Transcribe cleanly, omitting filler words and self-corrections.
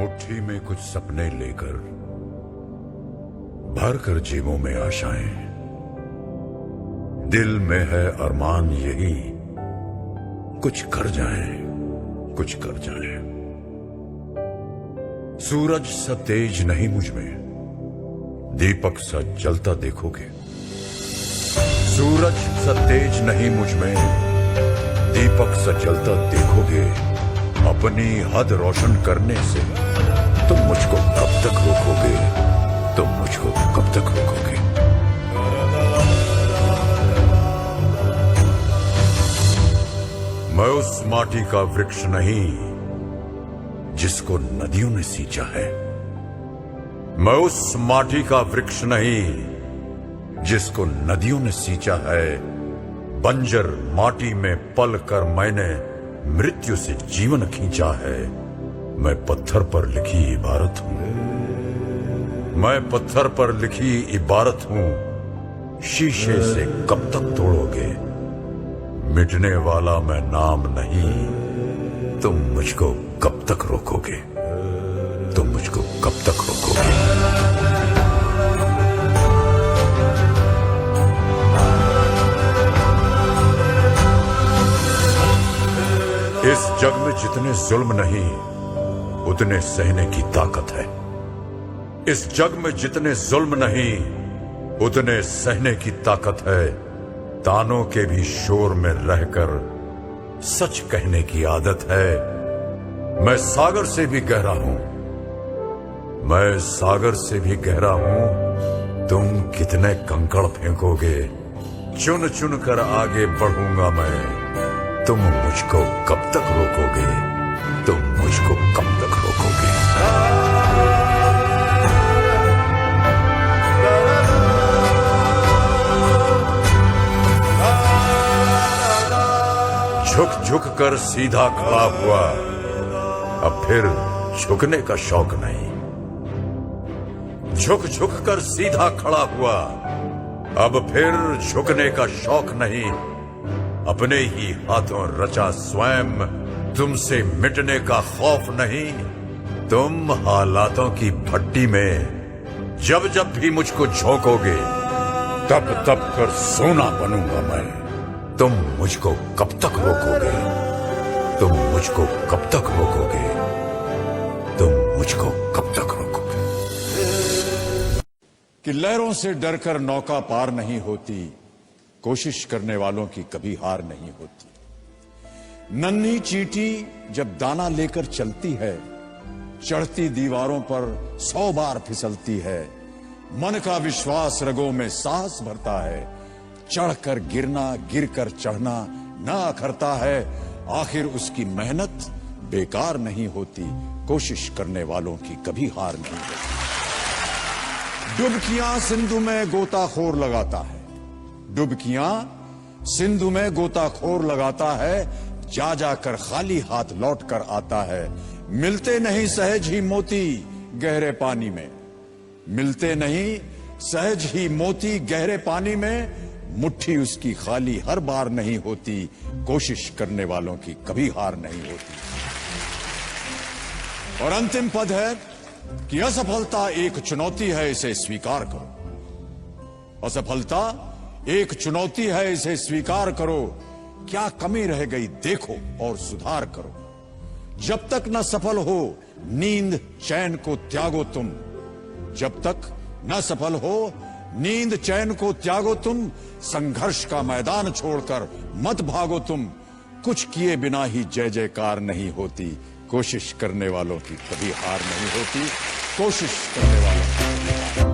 मुट्ठी में कुछ सपने लेकर भर कर जेबों में आशाएं, दिल में है अरमान यही कुछ कर जाएं, कुछ कर जाएं। सूरज सा तेज नहीं मुझ में, दीपक सा जलता देखोगे। सूरज सा तेज नहीं मुझ में, दीपक सा जलता देखोगे। अपनी हद रोशन करने से तुम मुझको कब तक रोकोगे? तुम मुझको कब तक रोकोगे? मैं उस माटी का वृक्ष नहीं जिसको नदियों ने सींचा है। मैं उस माटी का वृक्ष नहीं जिसको नदियों ने सींचा है। बंजर माटी में पल कर मैंने मृत्यु से जीवन खींचा है। मैं पत्थर पर लिखी इबारत हूं, मैं पत्थर पर लिखी इबारत हूं। शीशे से कब तक तोड़ोगे? मिटने वाला मैं नाम नहीं, तुम मुझको कब तक रोकोगे? तुम मुझको कब तक रोकोगे? इस जग में जितने जुल्म नहीं उतने सहने की ताकत है। इस जग में जितने जुल्म नहीं उतने सहने की ताकत है। तानों के भी शोर में रहकर सच कहने की आदत है। मैं सागर से भी गहरा हूं, मैं सागर से भी गहरा हूं। तुम कितने कंकड़ फेंकोगे? चुन चुन कर आगे बढ़ूंगा मैं। तुम मुझको कब तक रोकोगे? तुम मुझको कब तक रोकोगे? झुक झुक कर सीधा खड़ा हुआ, अब फिर झुकने का शौक नहीं। झुक झुक कर सीधा खड़ा हुआ, अब फिर झुकने का शौक नहीं। अपने ही हाथों रचा स्वयं, तुमसे मिटने का खौफ नहीं। तुम हालातों की भट्टी में जब जब भी मुझको झोंकोगे, तब तब कर सोना बनूंगा मैं। तुम मुझको कब तक रोकोगे? तुम मुझको कब तक रोकोगे? तुम मुझको कब तक रोकोगे? कि लहरों से डरकर नौका पार नहीं होती, कोशिश करने वालों की कभी हार नहीं होती। नन्ही चींटी जब दाना लेकर चलती है, चढ़ती दीवारों पर 100 बार फिसलती है। मन का विश्वास रगों में साहस भरता है। चढ़कर गिरना, गिरकर चढ़ना ना अखरता है। आखिर उसकी मेहनत बेकार नहीं होती, कोशिश करने वालों की कभी हार नहीं होती। डुबकियां सिंधु में गोताखोर लगाता है, डुबकियां सिंधु में गोताखोर लगाता है। जा जाकर खाली हाथ लौट कर आता है। मिलते नहीं सहज ही मोती गहरे पानी में, मिलते नहीं सहज ही मोती गहरे पानी में। मुट्ठी उसकी खाली हर बार नहीं होती, कोशिश करने वालों की कभी हार नहीं होती। और अंतिम पद है कि असफलता एक चुनौती है, इसे स्वीकार करो। असफलता एक चुनौती है, इसे स्वीकार करो। क्या कमी रह गई देखो और सुधार करो। जब तक न सफल हो नींद चैन को त्यागो तुम। जब तक न सफल हो नींद चैन को त्यागो तुम। संघर्ष का मैदान छोड़कर मत भागो तुम। कुछ किए बिना ही जय जयकार नहीं होती, कोशिश करने वालों की कभी हार नहीं होती। कोशिश करने वालों की कभी हार